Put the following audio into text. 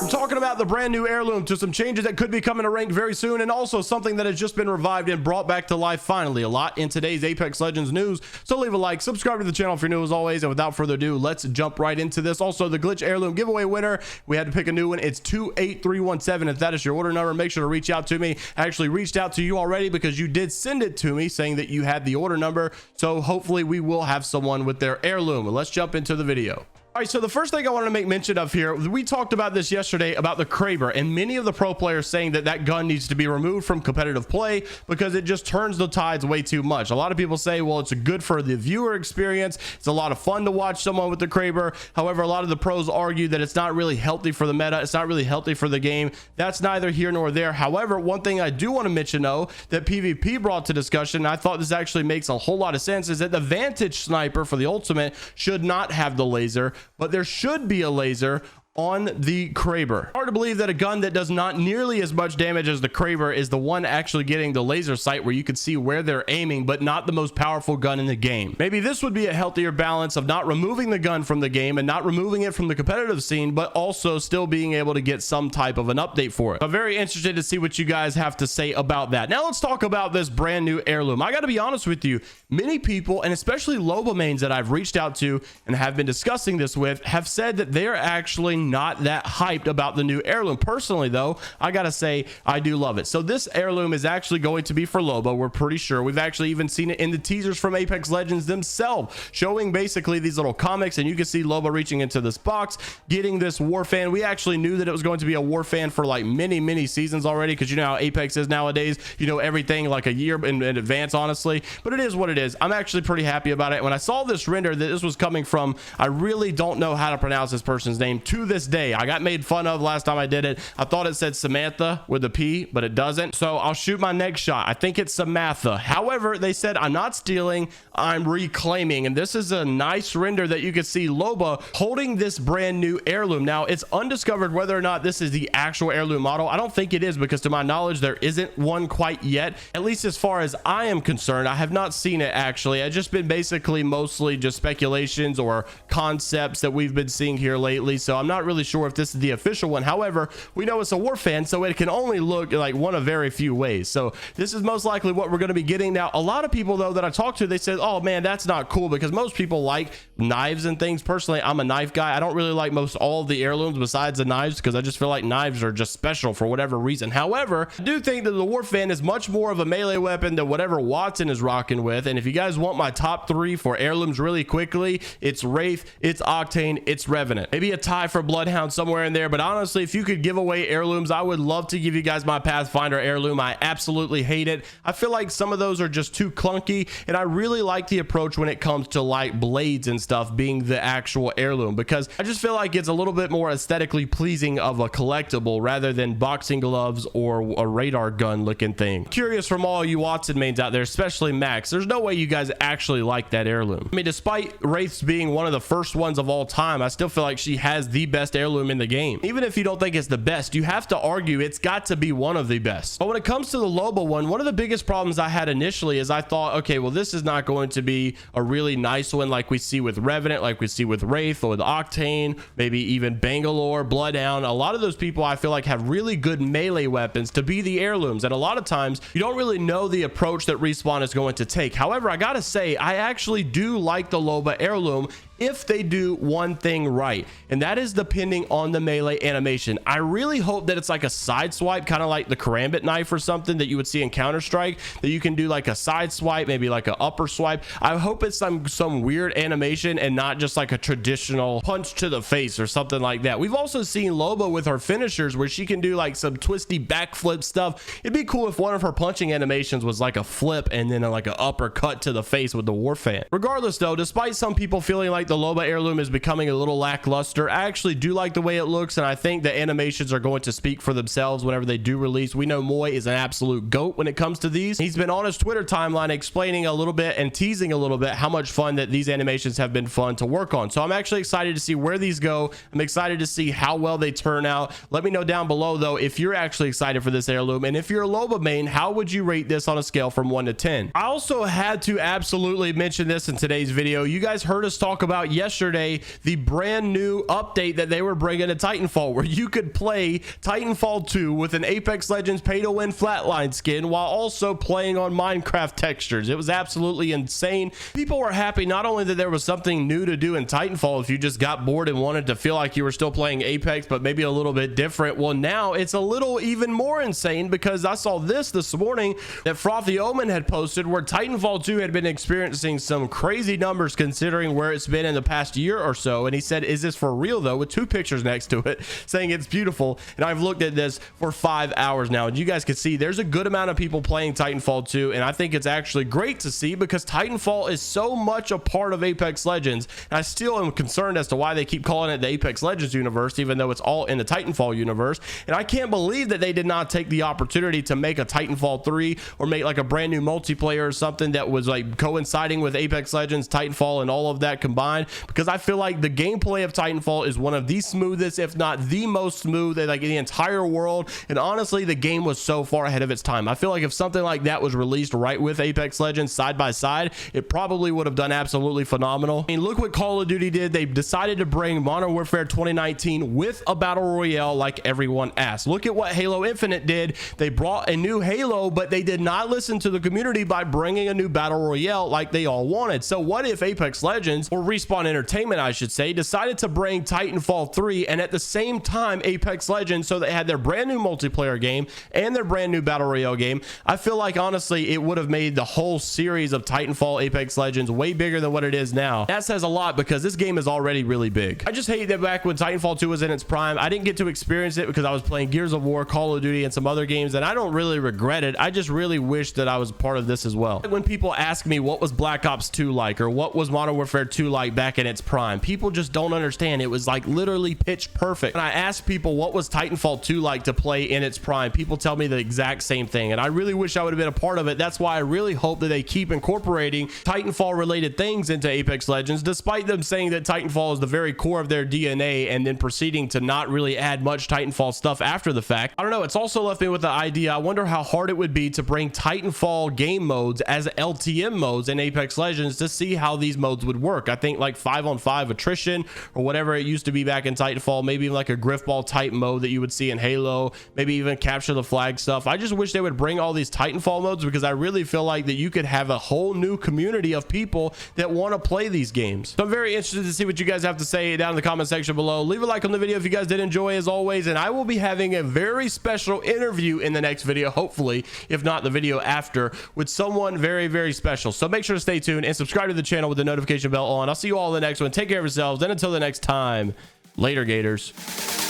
From talking about the brand new heirloom to some changes that could be coming to rank very soon, and also something that has just been revived and brought back to life finally, a lot in today's Apex Legends news. So leave a like, subscribe to the channel if you're new as always, and without further ado, let's jump right into this. Also, the Glytch heirloom giveaway winner, we had to pick a new one. It's 28317. If that is your order number, make sure to reach out to me. I actually reached out to you already because you did send it to me saying that you had the order number, so hopefully we will have someone with their heirloom. Let's jump into the video. All right, so the first thing I want to make mention of here, we talked about this yesterday about the Kraber, and many of the pro players saying that that gun needs to be removed from competitive play because it just turns the tides way too much. A lot of people say, well, it's good for the viewer experience. It's a lot of fun to watch someone with the Kraber. However, a lot of the pros argue that it's not really healthy for the meta. It's not really healthy for the game. That's neither here nor there. However, one thing I do want to mention, though, that PvP brought to discussion, and I thought this actually makes a whole lot of sense, is that the Vantage Sniper for the Ultimate should not have the laser, but there should be a laser on the Kraber. Hard to believe that a gun that does not nearly as much damage as the Kraber is the one actually getting the laser sight where you can see where they're aiming, but not the most powerful gun in the game. Maybe this would be a healthier balance of not removing the gun from the game and not removing it from the competitive scene, but also still being able to get some type of an update for it. I'm very interested to see what you guys have to say about that. Now let's talk about this brand new heirloom. I got to be honest with you, many people, and especially Loba mains that I've reached out to and have been discussing this with, have said that they're actually not that hyped about the new heirloom. Personally though, I gotta say I do love it. So this heirloom is actually going to be for Loba. We're pretty sure. We've actually even seen it in the teasers from Apex Legends themselves, showing basically these little comics, and you can see Loba reaching into this box, getting this war fan. We actually knew that it was going to be a war fan for like many seasons already, because you know how Apex is nowadays. You know everything like a year in advance, honestly, but it is what it is. I'm actually pretty happy about it. When I saw this render that this was coming from, I really don't know how to pronounce this person's name to this day. I got made fun of last time I did it. I thought it said Samantha with a P, but it doesn't. So I'll shoot my next shot. I think it's Samantha. However, they said I'm not stealing, I'm reclaiming. And this is a nice render that you can see Loba holding this brand new heirloom. Now it's undiscovered whether or not this is the actual heirloom model. I don't think it is, because to my knowledge, there isn't one quite yet. At least as far as I am concerned, I have not seen it actually. I've just been basically mostly just speculations or concepts that we've been seeing here lately. So I'm not really sure if this is the official one. However, we know it's a war fan, so it can only look like one of very few ways. So this is most likely what we're going to be getting. Now, a lot of people though that I talked to, they said, oh man, that's not cool, because most people like knives and things. Personally, I'm a knife guy. I don't really like most all of the heirlooms besides the knives, because I just feel like knives are just special for whatever reason. However, I do think that the war fan is much more of a melee weapon than whatever Watson is rocking with. And if you guys want my top 3 for heirlooms really quickly, it's Wraith, it's Octane, it's Revenant. Maybe a tie for Bloodhound somewhere in there, but honestly, if you could give away heirlooms, I would love to give you guys my Pathfinder heirloom. I absolutely hate it. I feel like some of those are just too clunky, and I really like the approach when it comes to like blades and stuff being the actual heirloom, because I just feel like it's a little bit more aesthetically pleasing of a collectible rather than boxing gloves or a radar gun looking thing. Curious from all you Watson mains out there, especially Max, there's no way you guys actually like that heirloom. I mean, despite Wraiths being one of the first ones of all time, I still feel like she has the best heirloom in the game. Even if you don't think it's the best, you have to argue it's got to be one of the best. But when it comes to the Loba one of the biggest problems I had initially is I thought, okay, well, this is not going to be a really nice one like we see with Revenant, like we see with Wraith or with Octane, maybe even Bangalore, Bloodhound. A lot of those people I feel like have really good melee weapons to be the heirlooms, and a lot of times you don't really know the approach that Respawn is going to take. However, I gotta say, I actually do like the Loba heirloom if they do one thing right, and that is depending on the melee animation. I really hope that it's like a side swipe, kind of like the Karambit knife or something that you would see in Counter-Strike, that you can do like a side swipe, maybe like an upper swipe. I hope it's some weird animation and not just like a traditional punch to the face or something like that. We've also seen Loba with her finishers where she can do like some twisty backflip stuff. It'd be cool if one of her punching animations was like a flip and then like an uppercut to the face with the war fan. Regardless though, despite some people feeling like the Loba heirloom is becoming a little lackluster, I actually do like the way it looks, and I think the animations are going to speak for themselves whenever they do release. We know Moy is an absolute goat when it comes to these. He's been on his Twitter timeline explaining a little bit and teasing a little bit how much fun that these animations have been fun to work on. So I'm actually excited to see where these go. I'm excited to see how well they turn out. Let me know down below though if you're actually excited for this heirloom, and if you're a Loba main, how would you rate this on a scale from 1 to 10? I also had to absolutely mention this in today's video. You guys heard us talk about about yesterday the brand new update that they were bringing to Titanfall, where you could play Titanfall 2 with an Apex Legends pay-to-win flatline skin while also playing on Minecraft textures. It was absolutely insane. People were happy not only that there was something new to do in Titanfall if you just got bored and wanted to feel like you were still playing Apex but maybe a little bit different. Well, now it's a little even more insane, because I saw this morning that Frothy Omen had posted where Titanfall 2 had been experiencing some crazy numbers considering where it's been in the past year or so, and he said, is this for real though, with 2 pictures next to it saying it's beautiful. And I've looked at this for 5 hours now, and you guys can see there's a good amount of people playing Titanfall 2, and I think it's actually great to see because Titanfall is so much a part of Apex Legends. And I still am concerned as to why they keep calling it the Apex Legends universe, even though it's all in the Titanfall universe. And I can't believe that they did not take the opportunity to make a Titanfall 3 or make like a brand new multiplayer or something that was like coinciding with Apex Legends, Titanfall, and all of that combined, because I feel like the gameplay of Titanfall is one of the smoothest, if not the most smooth, like in the entire world. And honestly, the game was so far ahead of its time. I feel like if something like that was released right with Apex Legends side by side, it probably would have done absolutely phenomenal. I mean, look what Call of Duty did. They decided to bring Modern Warfare 2019 with a battle royale like everyone asked. Look at what Halo Infinite did. They brought a new Halo, but they did not listen to the community by bringing a new battle royale like they all wanted. So what if Apex Legends, or Respawn Entertainment I should say, decided to bring Titanfall 3 and at the same time Apex Legends, so they had their brand new multiplayer game and their brand new battle royale game? I feel like honestly it would have made the whole series of Titanfall Apex Legends way bigger than what it is now. That says a lot because this game is already really big. I just hate that back when Titanfall 2 was in its prime, I didn't get to experience it because I was playing Gears of War, Call of Duty, and some other games, and I don't really regret it. I just really wish that I was part of this as well. When people ask me what was Black Ops 2 like, or what was Modern Warfare 2 like back in its prime, people just don't understand. It was like literally pitch perfect. When I ask people what was Titanfall 2 like to play in its prime, people tell me the exact same thing, and I really wish I would have been a part of it. That's why I really hope that they keep incorporating Titanfall related things into Apex Legends, despite them saying that Titanfall is the very core of their DNA and then proceeding to not really add much Titanfall stuff after the fact. I don't know, it's also left me with the idea, I wonder how hard it would be to bring Titanfall game modes as LTM modes in Apex Legends to see how these modes would work. I think like 5-on-5 attrition or whatever it used to be back in Titanfall, maybe even like a griffball type mode that you would see in Halo, maybe even capture the flag stuff. I just wish they would bring all these Titanfall modes, because I really feel like that you could have a whole new community of people that want to play these games. So I'm very interested to see what you guys have to say down in the comment section below. Leave a like on the video if you guys did enjoy, as always, and I will be having a very special interview in the next video, hopefully, if not the video after, with someone very, very special. So make sure to stay tuned and subscribe to the channel with the notification bell on. I'll see you all in the next one. Take care of yourselves, and until the next time, later, Gators.